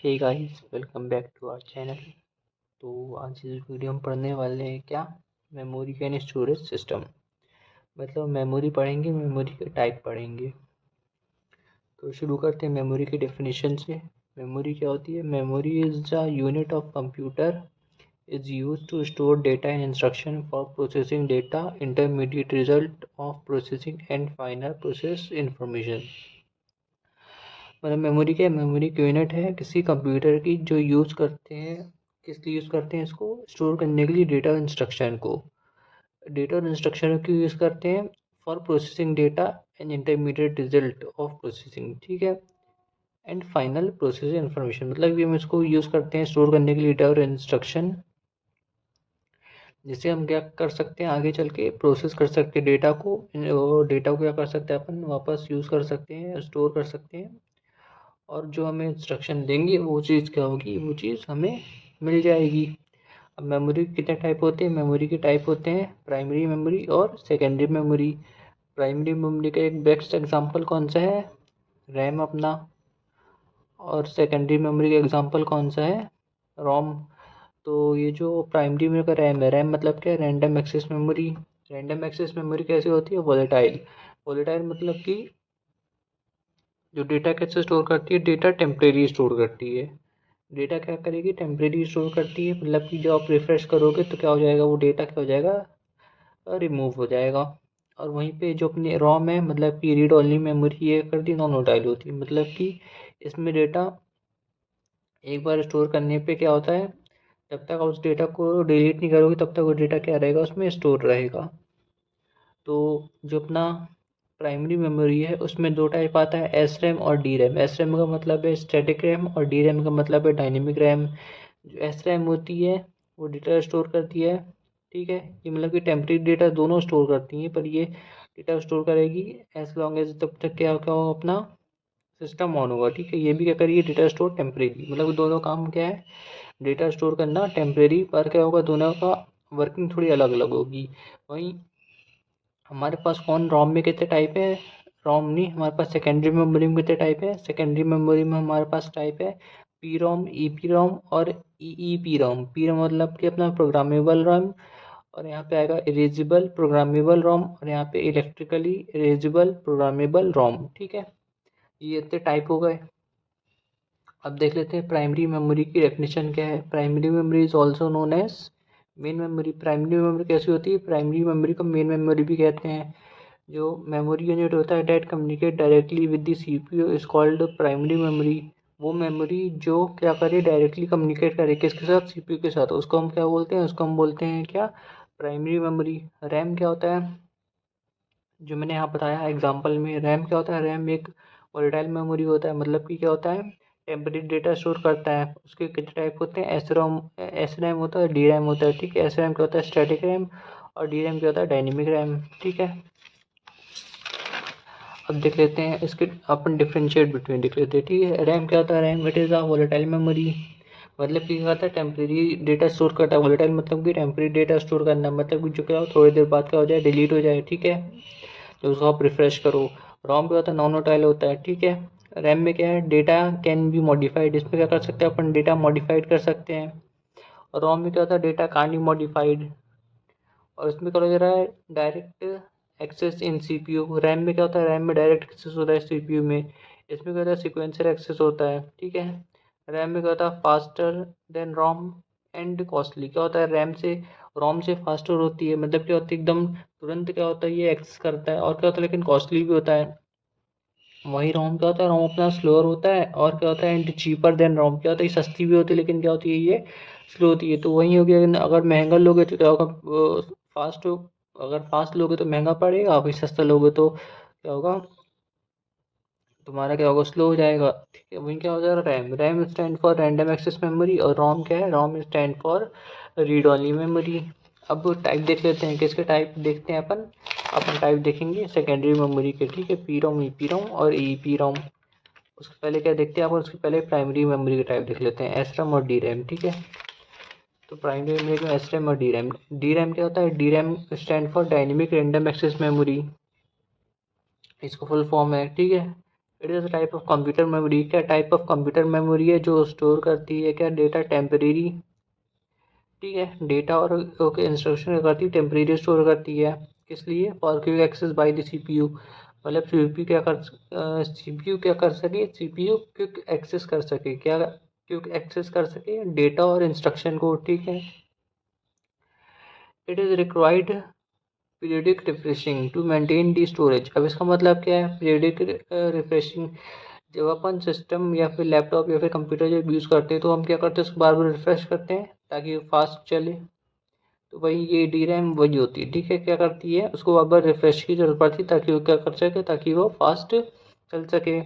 Hey guys, welcome back to our channel. तो आज इस वीडियो में पढ़ने वाले हैं क्या, मेमोरी एंड स्टोरेज सिस्टम। मतलब मेमोरी पढ़ेंगे, मेमोरी के टाइप पढ़ेंगे। तो शुरू करते हैं मेमोरी की डेफिनेशन से। मेमोरी क्या होती है? Memory is the unit of computer is used to store data and instruction for processing data, intermediate result of processing and final process information। मतलब मेमोरी क्या है? मेमोरी की यूनिट है किसी कंप्यूटर की जो यूज़ करते हैं। किस लिए यूज़ करते हैं इसको? स्टोर करने के लिए डेटा और इंस्ट्रक्शन को। डेटा और इंस्ट्रक्शन क्यों यूज़ करते हैं? For processing data and intermediate result of processing, ठीक है, एंड फाइनल प्रोसेस इन्फॉर्मेशन। मतलब कि हम इसको यूज़ करते हैं स्टोर करने के लिए डेटा और इंस्ट्रक्शन, जिससे हम क्या कर सकते हैं, आगे चल के प्रोसेस कर सकते हैं डेटा को। डेटा को क्या कर सकते हैं, अपन वापस यूज़ कर सकते हैं, स्टोर कर सकते हैं, और जो हमें इंस्ट्रक्शन देंगे वो चीज़ क्या होगी, वो चीज़ हमें मिल जाएगी। अब मेमोरी के कितने टाइप होते हैं? मेमोरी के टाइप होते हैं प्राइमरी मेमोरी और सेकेंडरी मेमोरी। प्राइमरी मेमोरी का एक बेस्ट एग्जांपल कौन सा है? रैम अपना। और सेकेंडरी मेमोरी का एग्जांपल कौन सा है? रोम। तो ये जो प्राइमरी मेमोरी का रैम है, रैम मतलब क्या है? Random access memory. Random access memory कैसे होती है? वोलेटाइल। वोलेटाइल मतलब कि जो डेटा कैसे स्टोर करती है? डेटा टेम्परेरी स्टोर करती है। डेटा क्या करेगी? टेम्परेरी स्टोर करती है। मतलब कि जब आप रिफ्रेश करोगे तो क्या हो जाएगा, वो डेटा क्या हो जाएगा, रिमूव हो जाएगा। और वहीं पे जो अपनी रोम है, मतलब कि रीड ओनली मेमोरी, ये करती है, नॉन वोलेटाइल होती है। मतलब कि इसमें डेटा एक बार स्टोर करने पे क्या होता है, जब तक आप उस डेटा को डिलीट नहीं करोगे तब तक वो डेटा क्या रहेगा, उसमें स्टोर रहेगा। तो जो अपना प्राइमरी मेमोरी है उसमें दो टाइप आता है, एस रैम और डी रैम। एस रैम का मतलब है स्टैटिक रैम और डी रैम का मतलब है डायनेमिक रैम। जो एस रैम होती है वो डेटा स्टोर करती है, ठीक है, ये मतलब कि टेम्परेरी डेटा दोनों स्टोर करती हैं, पर ये डेटा स्टोर करेगी एज लॉन्ग एज, तब तक क्या क्या होगा, अपना सिस्टम ऑन होगा, ठीक है। ये भी क्या करेगी, डेटा स्टोर टेम्परेरी। मतलब कि दोनों काम क्या है, डेटा स्टोर करना टेम्परेरी, पर क्या होगा, दोनों का वर्किंग थोड़ी अलग अलग होगी। वहीं हमारे पास कौन, रोम में कितने टाइप है? रोम नहीं, हमारे पास सेकेंडरी मेमोरी में कितने टाइप है? सेकेंडरी मेमोरी में हमारे पास टाइप है P ROM, E P ROM और E P ROM. P ROM मतलब कि अपना प्रोग्रामेबल रोम, और यहाँ पे आएगा इरेजिबल प्रोग्रामेबल रोम, और यहाँ पे इलेक्ट्रिकली इरेजिबल प्रोग्रामेबल रोम, ठीक है। ये इतने टाइप हो गए। अब देख लेते हैं प्राइमरी मेमोरी की डेफिनेशन क्या है। Primary memory is also known as main memory. Primary memory कैसी होती है? प्राइमरी मेमोरी को मेन मेमोरी भी कहते हैं। जो मेमोरी यूनिट होता है that communicate directly with the CPU is called primary memory. वो मेमोरी जो क्या करे, डायरेक्टली कम्युनिकेट करे किसके साथ? सीपीयू के साथ। उसको हम क्या बोलते हैं? उसको हम बोलते हैं क्या? Primary memory. रैम क्या होता है? जो मैंने यहाँ बताया एग्जांपल में, रैम क्या होता है? रैम एक वोलेटाइल मेमोरी होता है। मतलब कि क्या होता है, टेम्परेरी डेटा स्टोर करता है। उसके कितने टाइप होते हैं? एस रोम, एस रैम होता है, डी रैम होता है, ठीक है। एस रैम क्या होता है? Static RAM. और डी रैम क्या होता है? डायनेमिक रैम, ठीक है। अब देख लेते हैं इसके, अपन डिफ्रेंशिएट बिटवीन देख लेते हैं, ठीक है। रैम क्या होता है? RAM it is a volatile memory. मतलब कि क्या होता है, टेम्परेरी डेटा स्टोर करता है। वोलेटाइल मतलब कि टेम्परेरी डेटा स्टोर करना, मतलब कि जो क्या हो, थोड़ी देर बाद क्या हो जाए, डिलीट हो जाए, ठीक है, तो उसको आप रिफ्रेश करो। रोम क्या होता है? नॉन वोलेटाइल होता है, ठीक है। रैम में क्या है, डेटा कैन बी मॉडिफाइड, इसमें क्या कर सकते हैं अपन, डेटा मॉडिफाइड कर सकते हैं। और रोम में क्या होता है, डेटा कान बी मॉडिफाइड। और इसमें क्या हो रहा है, direct access in CPU. RAM में क्या होता है, रैम में डायरेक्ट एक्सेस होता है सीपीयू में। इसमें क्या होता है, सीक्वेंसर एक्सेस होता है, ठीक है। रैम में क्या होता है, faster than ROM and costly. क्या होता है, रैम से, रोम से फास्टर होती है, मतलब क्या होती है, एकदम तुरंत क्या होता है, ये एक्सेस करता है, और क्या होता है, लेकिन कॉस्टली भी होता है। वही रोम क्या होता है, रोम अपना स्लोअर होता है, और क्या होता है, एंड चीपर देन रोम। क्या होता है, ये सस्ती भी होती है, लेकिन क्या होती है, ये स्लो होती है। तो वही हो गया, अगर महंगा लोगे तो क्या होगा, फास्ट हो, अगर फास्ट लोगे तो महंगा पड़ेगा, अभी सस्ता लोगे तो क्या होगा, तुम्हारा क्या होगा, स्लो हो जाएगा, ठीक है। वही क्या हो जाएगा, RAM. RAM stand for random access memory, और रोम क्या है, ROM stand for read only memory. अब टाइप देख लेते हैं, किसके टाइप देखते हैं अपन। अपन टाइप देखेंगे सेकेंडरी मेमोरी के, ठीक है, P ROM, E P ROM और ई पी रोम। उसके पहले क्या देखते हैं अपन, उसके पहले प्राइमरी मेमोरी का टाइप देख लेते हैं, एस रैम और डी रैम, ठीक है। तो प्राइमरी मेमोरी में एस रैम और डी रैम। डी रैम क्या होता है, D RAM stand for dynamic random access memory, इसको फुल फॉर्म है, ठीक है। It is type of computer memory. क्या टाइप ऑफ कंप्यूटर मेमोरी है जो स्टोर करती है क्या डेटा टेम्परेरी, ठीक है, डेटा और ओके इंस्ट्रक्शन करती है टेम्परेरी स्टोर करती है। किस लिए? For quick access by the CPU, मतलब सीपीयू क्या कर सके, सीपीयू क्विक एक्सेस कर सके, क्या क्विक एक्सेस कर सके डेटा और इंस्ट्रक्शन को, ठीक है। It is required periodic refreshing to maintain the storage. अब इसका मतलब क्या है पीरियडिक रिफ्रेशिंग? जब अपन सिस्टम या फिर लैपटॉप या फिर कंप्यूटर जब यूज़ करते हैं तो हम क्या करते हैं, उसको बार बार रिफ्रेश करते हैं ताकि वो फास्ट चले। तो वही ये डी रैम वही होती है, ठीक है, क्या करती है, उसको बार बार रिफ्रेश की जरूरत पड़ती है ताकि वो क्या कर सके, ताकि वो फास्ट चल सके।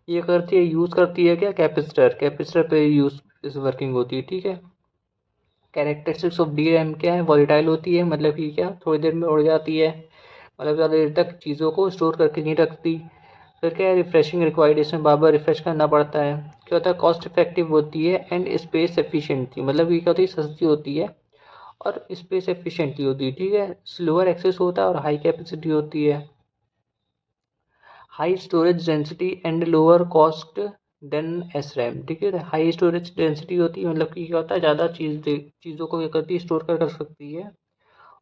ये करती है, यूज़ करती है क्या, कैपेसिटर, कैपेसिटर पे यूज़ इस वर्किंग होती है, ठीक है। कैरेक्टरिस्टिक्स ऑफ डी रैम क्या है, वॉलेटाइल होती है, मतलब कि क्या थोड़ी देर में उड़ जाती है, मतलब ज़्यादा देर तक चीज़ों को स्टोर करके नहीं रखती। फिर क्या है, रिफ्रेशिंग रिक्वायर्ड, इसमें बार बार रिफ्रेश करना पड़ता है। क्या होता है, कॉस्ट इफेक्टिव होती है एंड स्पेस एफिशिएंट थी, मतलब ये क्या होती है, सस्ती होती है और स्पेस एफिशिएंटली होती है, ठीक है। स्लोअर एक्सेस होता है और हाई कैपेसिटी होती है। High storage density and lower cost than S RAM, ठीक है। हाई स्टोरेज डेंसिटी होती है, मतलब कि क्या होता है, ज़्यादा चीज़ों को क्या करती है, स्टोर कर सकती है।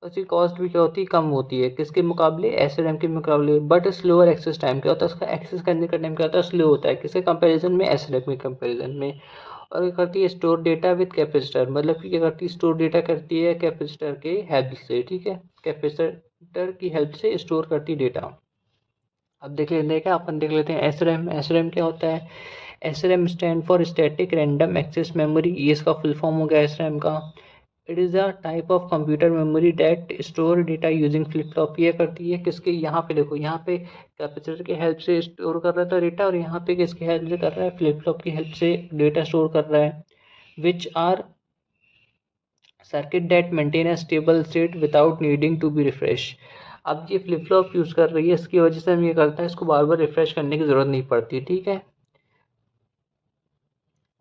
उसकी कॉस्ट भी क्या होती है, कम होती है, किसके मुकाबले, एस रैम के मुकाबले। बट स्लोअर एक्सेस टाइम, क्या होता है, उसका एक्सेस करने का टाइम क्या होता है, स्लो होता है, किसके कंपैरिजन में, एस रैम के कंपैरिजन में। और क्या करती है, स्टोर डेटा विद कैपेसिटर, मतलब कि क्या करती है, स्टोर डेटा करती है कैपेसिटर के हेल्प से, ठीक है, कैपेसिटर की हेल्प से स्टोर करती डेटा। अब देख लेते हैं, क्या अपन देख लेते हैं एस रैम। एस रैम क्या होता है, S RAM stand for static random access memory, ये इसका फुल फॉर्म हो गया एस रैम का। It is a type of computer memory that store data using flip flop. ये करती है किसके, यहाँ पे देखो, यहाँ पे कैपेसिटर की हेल्प से स्टोर कर रहा था डेटा, और यहाँ पे किसकी हेल्प से कर रहा है, फ्लिप फ्लॉप की हेल्प से डेटा स्टोर कर रहा है। Which are circuit that maintain a stable state without needing to be refresh. अब ये फ्लिप फ्लॉप यूज़ कर रही है, इसकी वजह से हम ये करता है, इसको बार बार रिफ्रेश करने की ज़रूरत नहीं पड़ती, ठीक है।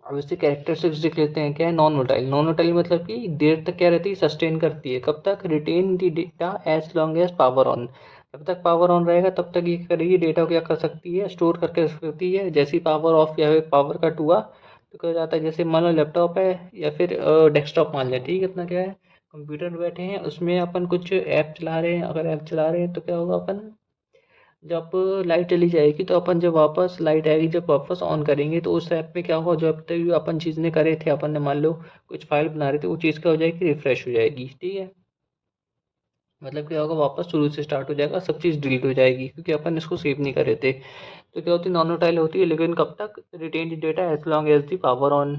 अब इससे कैरेक्टरिस्टिक्स देख लेते हैं, क्या है, नॉन वोटाइल। नॉन वोटाइल मतलब कि देर तक क्या रहती है, सस्टेन करती है, कब तक, retain the data as long as power on, जब तक पावर ऑन रहेगा तब तक ये करेगी, डेटा को क्या कर सकती है, स्टोर करके रख सकती है। जैसे ही पावर ऑफ या फिर पावर कट हुआ तो क्या हो जाता है, जैसे मान लो लैपटॉप है या फिर डेस्कटॉप मान लिया, ठीक है, इतना क्या है, कंप्यूटर में बैठे हैं, उसमें अपन कुछ ऐप चला रहे हैं, अगर ऐप चला रहे हैं तो क्या होगा, अपन जब लाइट चली जाएगी तो अपन जब वापस लाइट आएगी, जब वापस ऑन करेंगे तो उस ऐप में क्या होगा, जो अब तक अपन चीज़ ने करे थे, अपन ने मान लो कुछ फाइल बना रहे थे, वो चीज़ क्या हो जाएगी, रिफ्रेश हो जाएगी, ठीक है। मतलब क्या होगा, वापस शुरू से स्टार्ट हो जाएगा, सब चीज़ डिलीट हो जाएगी क्योंकि अपन इसको सेव नहीं करे थे। तो क्या होती है, नॉन वोटाइल होती है, लेकिन कब तक, retain data as long as the power on,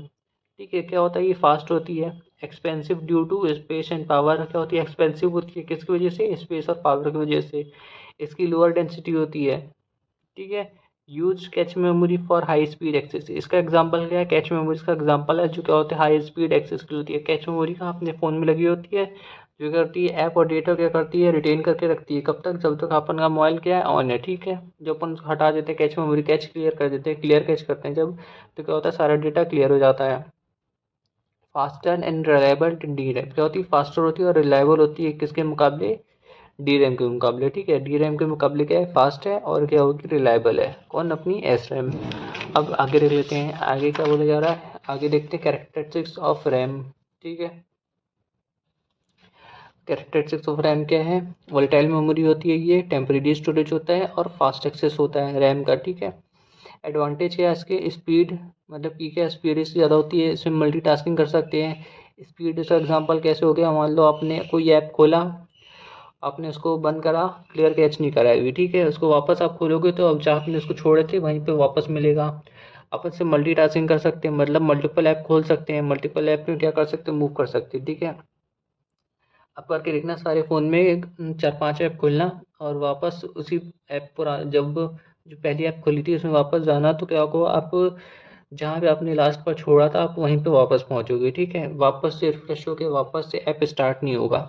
ठीक है। क्या होता है, ये फास्ट होती है। Expensive due to space and power, क्या होती है, एक्सपेंसिव होती है किसकी वजह से, स्पेस और पावर की वजह से। इसकी लोअर डेंसिटी होती है, ठीक है। Use cache memory for high speed access, इसका एग्जांपल क्या है, कैच मेमोरी का एग्जांपल है, जो क्या होता है, हाई स्पीड एक्सेस की होती है। कैच मेमोरी का अपने फ़ोन में लगी होती है, जो करती है, ऐप और डेटा क्या करती है, रिटेन करके रखती है, कब तक, जब तक अपन का मोबाइल क्या है, ऑन है, ठीक है। जब अपन उसको हटा देते हैं कैच मेमोरी, कैच क्लियर कर देते हैं, क्लियर कैच करते हैं जब, तो क्या होता है, सारा डेटा क्लियर हो जाता है। Faster and reliable D RAM, क्या होती है, फास्टर होती है और रिलायबल होती है, किसके मुकाबले, डी रैम के मुकाबले, ठीक है। डी रैम के मुकाबले क्या है, फास्ट है और क्या होगी, रिलायबल है, कौन, अपनी एस रैम। अब आगे देख लेते हैं, आगे क्या बोला जा रहा है, आगे देखते हैं कैरेक्टरिस्टिक्स ऑफ रैम, ठीक है। कैरेक्टरिस्टिक्स ऑफ रैम क्या है, वोलेटाइल मेमोरी होती है, ये टेम्परेरी स्टोरेज होता है और फास्ट एक्सेस होता है रैम का, ठीक है। एडवांटेज क्या है इसके, स्पीड, मतलब कि क्या स्पीड इसकी ज़्यादा होती है, इसमें मल्टीटास्किंग कर सकते हैं। स्पीड इसका एग्जांपल कैसे हो गया, मान लो आपने कोई ऐप खोला, आपने उसको बंद करा, क्लियर कैच नहीं करा अभी, ठीक है, उसको वापस आप खोलोगे तो अब जहाँ आपने उसको छोड़े थे वहीं पे वापस मिलेगा। अपन से मल्टीटास्किंग कर सकते हैं, मतलब मल्टीपल ऐप खोल सकते हैं, मल्टीपल ऐप में क्या कर सकते हैं, मूव कर सकते हैं, ठीक है। अब करके देखना, सारे फ़ोन में 4-5 ऐप खोलना और वापस उसी ऐप पर जब जो पहली ऐप खोली थी उसमें वापस जाना, तो क्या होगा, आप जहाँ पे आपने लास्ट पर छोड़ा था आप वहीं पे वापस पहुँचोगे, ठीक है। वापस से रिफ्रेश होके वापस से ऐप स्टार्ट नहीं होगा,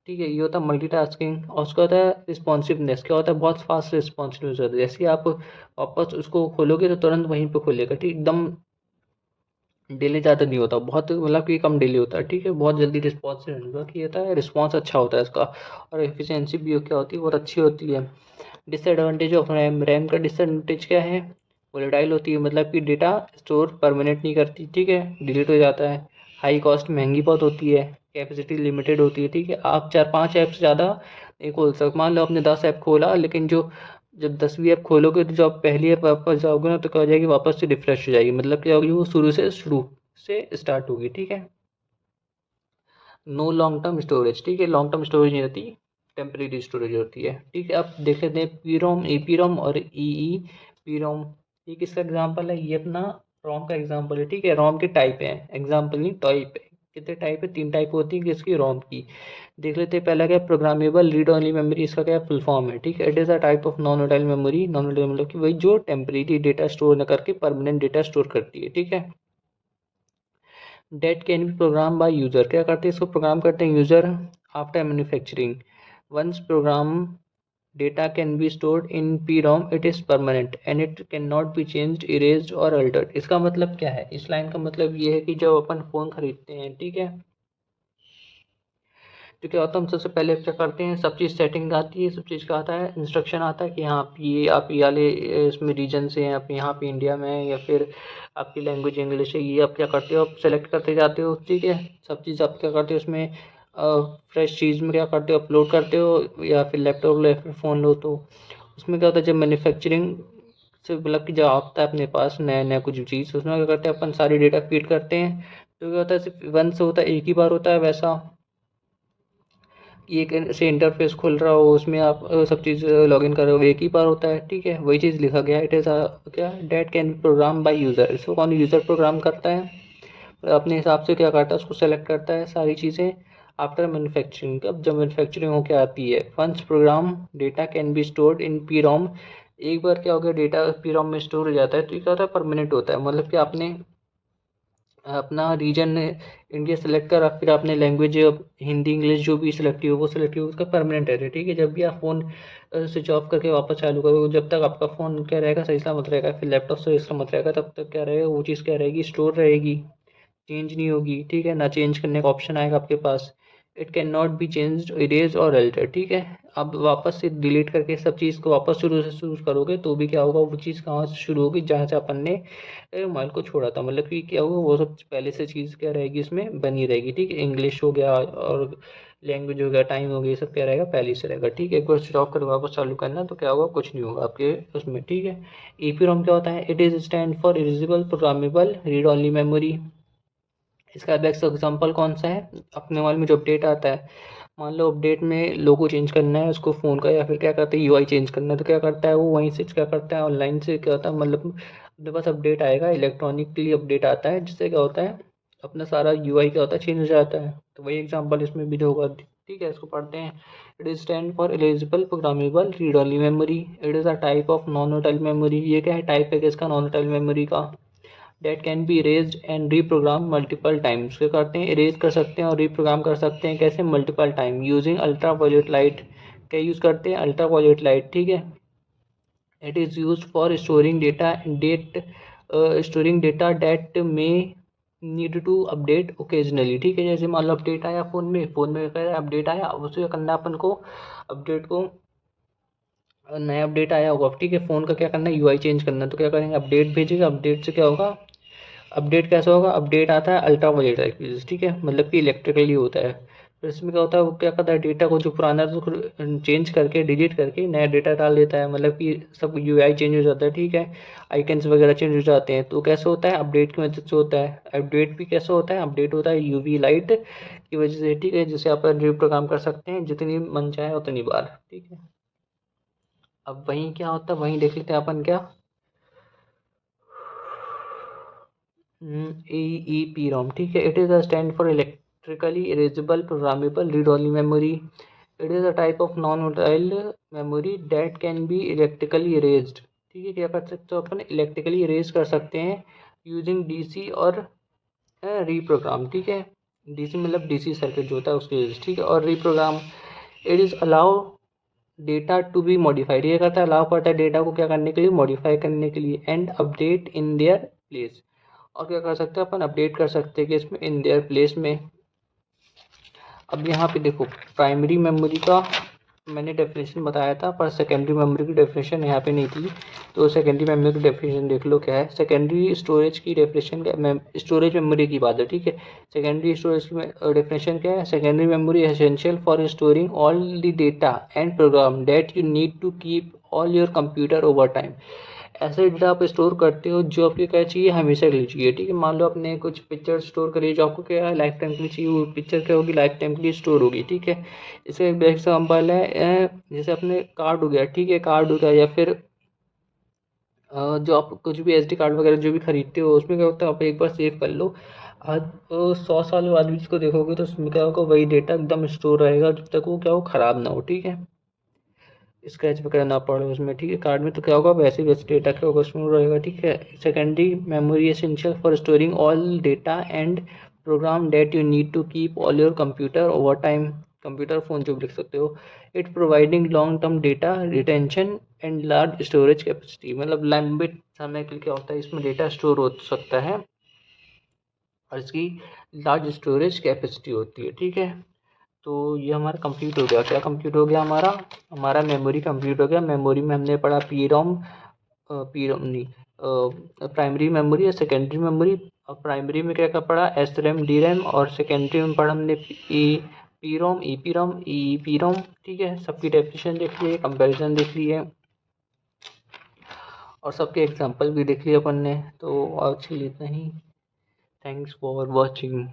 ठीक है। ये होता है मल्टीटास्किंग। और उसका होता है रिस्पॉन्सिवनेस, क्या होता है, बहुत फास्ट रिस्पॉन्सिवनेस होता है, जैसे ही आप वापस उसको खोलोगे तो तुरंत वहीं पे खोलेगा, ठीक, एकदम डिले ज़्यादा नहीं होता, बहुत मतलब कि कम डिले होता है, ठीक है, बहुत जल्दी रिस्पॉन्सिव होगा, कि होता है रिस्पॉन्स अच्छा होता है इसका। और एफिशिएंसी भी क्या होती है, बहुत अच्छी होती है। डिसएडवांटेज ऑफ रैम, रैम का डिसएडवांटेज क्या है, वोलेटाइल होती है, मतलब कि डेटा स्टोर परमानेंट नहीं करती, ठीक है, डिलीट हो जाता है। हाई कॉस्ट, महंगी बहुत होती है। कैपेसिटी लिमिटेड होती है, ठीक है, आप 4-5 ऐप से ज़्यादा नहीं खोल सकते। मान लो आपने 10 ऐप खोला, लेकिन जो जब 10वीं ऐप खोलोगे तो जब पहली ऐप वापस जाओगे ना तो क्या हो जाएगी, वापस से रिफ्रेश हो जाएगी, मतलब क्या होगी, वो शुरू से स्टार्ट होगी, ठीक है। नो लॉन्ग टर्म स्टोरेज, ठीक है, लॉन्ग टर्म स्टोरेज नहीं रहती, टेम्परेरी स्टोरेज होती है, ठीक है। अब देख लेते हैं P ROM, E P ROM और ई पी रोम। ये किसका एग्जाम्पल है, ये अपना रोम का एग्जाम्पल है, ठीक है। रोम के टाइप है, एग्जाम्पल नहीं टाइप है। कितने टाइप है, 3 टाइप होती है किसकी, रोम की। देख लेते हैं पहला क्या, प्रोग्रामेबल रीड ओनली मेमोरी, इसका क्या फुल फॉर्म है, ठीक है। It is a type of non volatile memory, non volatile मतलब कि वही जो टेम्परेरी डेटा स्टोर न करके परमानेंट डेटा स्टोर करती है, ठीक है। That can be program by user, क्या करते हैं, इसको प्रोग्राम करते हैं user after manufacturing. Once program data can be stored in P ROM, it is permanent and it can not be changed, erased और अल्टर्ड। इसका मतलब क्या है, इस लाइन का मतलब ये है कि जब अपन फ़ोन खरीदते हैं, ठीक है, तो क्या होता है, हम सबसे पहले क्या करते हैं, सब चीज़ सेटिंग आती है, सब चीज़ का आता है, इंस्ट्रक्शन आता है कि हाँ आप ये वाले इसमें रीजन से हैं, आप यहाँ पे इंडिया में हैं, या फिर आपकी लैंग्वेज इंग्लिश है, ये आप क्या करते हो, आप सेलेक्ट करते जाते हो, ठीक है। सब चीज़ आप क्या करते हो उसमें, फ्रेश चीज़ में क्या करते हो, अपलोड करते हो, या फिर लैपटॉप लो या फिर फ़ोन लो, तो उसमें क्या होता है, जब मैन्युफैक्चरिंग से मतलब कि जब आता है अपने पास नया नया कुछ चीज़, उसमें क्या करते हैं अपन, सारी डेटा फीड करते हैं। तो क्या होता है, सिर्फ वन से होता है, एक ही बार होता है वैसा, एक ऐसे इंटरफेस खुल रहा हो, उसमें आप सब चीज़ लॉगिन कर रहे हो, एक ही बार होता है, ठीक है। वही चीज़ लिखा गया है, इट इज़ क्या, that can be program by user. इसको कौन, यूज़र प्रोग्राम करता है, अपने हिसाब से क्या करता है, उसको सेलेक्ट करता है सारी चीज़ें आफ्टर मैन्युफैक्चरिंग। अब जब मैन्युफैक्चरिंग होकर आती है, once program data can be stored in P ROM, एक बार क्या हो गया, डेटा पी रोम में स्टोर हो जाता है, तो ये क्या होता है, परमानेंट होता है, मतलब कि आपने अपना रीजन इंडिया सेलेक्ट करा, फिर आपने लैंग्वेज हिंदी इंग्लिश जो भी सिलेक्ट की हो वो सिलेक्ट की हो, उसका परमानेंट है, ठीक है। जब भी आप फ़ोन स्विच ऑफ करके वापस चालू करोगे, जब तक आपका फ़ोन क्या रहेगा, सही सलामत रहेगा, फिर लैपटॉप सही सलामत रहेगा, तब तक क्या रहेगा, वो चीज़ क्या रहेगी, स्टोर रहेगी, चेंज नहीं होगी, ठीक है ना। चेंज करने का ऑप्शन आएगा आपके पास, it can not be changed, erase और अल्टर, ठीक है। अब वापस से डिलीट करके सब चीज़ को वापस शुरू से शुरू करोगे तो भी क्या होगा, वो चीज़ कहाँ से शुरू होगी, जहाँ से अपन ने मोबाइल को छोड़ा था, मतलब कि क्या होगा, वो सब पहले से चीज़ क्या रहेगी, इसमें बनी रहेगी, ठीक है। इंग्लिश हो गया और लैंग्वेज हो गया, टाइम हो गया, ये सब क्या रहेगा, पहले से रहेगा, ठीक है। एक बार स्विच ऑफ करके वापस चालू करना तो क्या होगा, कुछ नहीं होगा आपके उसमें, ठीक है। ईपीरोम क्या होता है, it is stand for erasable programmable read only memory. इसका बेस्ट एग्जांपल कौन सा है, अपने मोबाइल में जो अपडेट आता है, मान लो अपडेट में लोगो चेंज करना है उसको फ़ोन का, या फिर क्या करते हैं यूआई चेंज करना है, तो क्या करता है वो, वहीं से क्या करता है, ऑनलाइन से क्या होता है, मतलब अपने पास अपडेट आएगा, इलेक्ट्रॉनिकली अपडेट आता है, जिससे क्या होता है, अपना सारा यूआई क्या होता है, चेंज हो जाता है। तो वही एग्जांपल इसमें भी होगा, ठीक है। इसको पढ़ते हैं, it is stand for eligible programmable read only memory, it is a type of non volatile memory. ये क्या है, टाइप है किसका, नॉन वोलेटाइल मेमोरी का। Date can B erased and reprogram multiple times, क्या करते हैं, इरेज कर सकते हैं और रीप्रोग्राम कर सकते हैं, कैसे, multiple time, using ultraviolet light. क्या यूज़ करते हैं, अल्ट्रा वायलेट लाइट, ठीक है। It is use for storing data that storing data that में नीड टू अपडेट ओकेजनली, ठीक है। जैसे मान लो अपडेट आया फ़ोन में क्या अपडेट आया, अब उसे करना अपन को, अपडेट को, नया अपडेट आया होगा, ठीक है। फ़ोन का क्या करना है, यूआई चेंज करना है, तो क्या करेंगे, अपडेट भेजेगा, अपडेट से क्या होगा, अपडेट कैसा होगा, अपडेट आता है अल्ट्रा वायलेट रेज, ठीक है, मतलब कि इलेक्ट्रिकली होता है। फिर इसमें क्या होता है, वो क्या करता है, डेटा को जो पुराना है तो चेंज करके डिलीट करके नया डेटा डाल देता है, मतलब कि सब यूआई चेंज हो जाता है, ठीक है। आइकन्स वगैरह चेंज हो जाते हैं, तो कैसे होता है, अपडेट की मदद से होता है। अपडेट भी कैसे होता है, अपडेट होता है यूवी लाइट की वजह से, ठीक है, जिसे आप रीप्रोग्राम कर सकते हैं जितनी मन चाहे उतनी बार, ठीक है। अब वहीं क्या होता है, वहीं देख लेते हैं अपन क्या, ई पी रोम, ठीक है। It is a stand for electrically erasable programmable read only memory. It is a type of non volatile memory date can B electrically erased, ठीक है। क्या कर सकते हो अपन, इलेक्ट्रिकली इरेज कर सकते हैं यूजिंग डीसी और रीप्रोग्राम, ठीक है। डीसी मतलब डीसी सर्किट जो होता है उसके यूज, ठीक है, और reprogram. It is allow data to be modified, ये करता है, अलाउ करता है डेटा को क्या करने के लिए, मॉडिफाई करने के लिए, and update in their place. और क्या कर सकते हैं अपन, अपडेट कर सकते हैं कि इसमें इन देयर प्लेस में। अब यहाँ पे देखो प्राइमरी मेमोरी का मैंने डेफिनेशन बताया था, पर सेकेंडरी मेमोरी की डेफिनेशन यहाँ पे नहीं थी, तो सेकेंडरी मेमोरी की डेफिनेशन देख लो क्या है। सेकेंडरी स्टोरेज की डेफिनेशन क्या, स्टोरेज मेमोरी की बात है, ठीक है। सेकेंडरी स्टोरेज की डेफिनेशन क्या है, secondary memory essential for storing all the data and program that you need to keep all your computer over time. ऐसे डेटा आप स्टोर करते हो जो आपको क्या चाहिए, हमेशा के लिए चाहिए, ठीक है। मान लो आपने कुछ पिक्चर स्टोर करी जो आपको क्या है, लाइफ टाइम के लिए चाहिए, वो पिक्चर क्या होगी, लाइफ टाइम के लिए स्टोर होगी, ठीक है। इसका एक बेस्ट एग्जाम्पल है जैसे अपने कार्ड हो गया, ठीक है, कार्ड हो गया, या फिर जो आप कुछ भी SD कार्ड वगैरह जो भी खरीदते हो, उसमें क्या होता है, आप एक बार सेव कर लो, आज 100 साल बाद भी इसको देखोगे तो उसमें क्या होगा, वही डेटा एकदम स्टोर रहेगा जब तक वो क्या हो, ख़राब ना हो, ठीक है, स्क्रैच वगैरह ना पड़े उसमें, ठीक है। कार्ड में तो क्या होगा, वैसे वैसे डेटा क्या होगा उसमें रहेगा, ठीक है। Secondary memory essential for storing all data and program that you need to keep all your computer over time, computer phone जो भी लिख सकते हो। It providing long term data retention and large storage capacity, मतलब लंबे समय के लिए क्या होता है, इसमें डेटा स्टोर हो सकता है और इसकी लार्ज स्टोरेज कैपेसिटी होती है, ठीक है। तो ये हमारा कंप्लीट हो गया, क्या कंप्लीट हो गया हमारा, हमारा मेमोरी कंप्लीट हो गया। मेमोरी में हमने पढ़ा पी रोम, पी रोम नहीं, प्राइमरी मेमोरी या सेकेंडरी मेमोरी। और प्राइमरी में क्या क्या पढ़ा, एस रैम, डी रैम, और सेकेंडरी में पढ़ा हमने P ROM, E P ROM, E P ROM, ठीक है। सबकी डेफिनेशन देख लिए, कंपैरिजन देख लिए, और सबके एग्जांपल भी देख लिए अपन ने। तो आज के लिए इतना ही। Thanks for watching.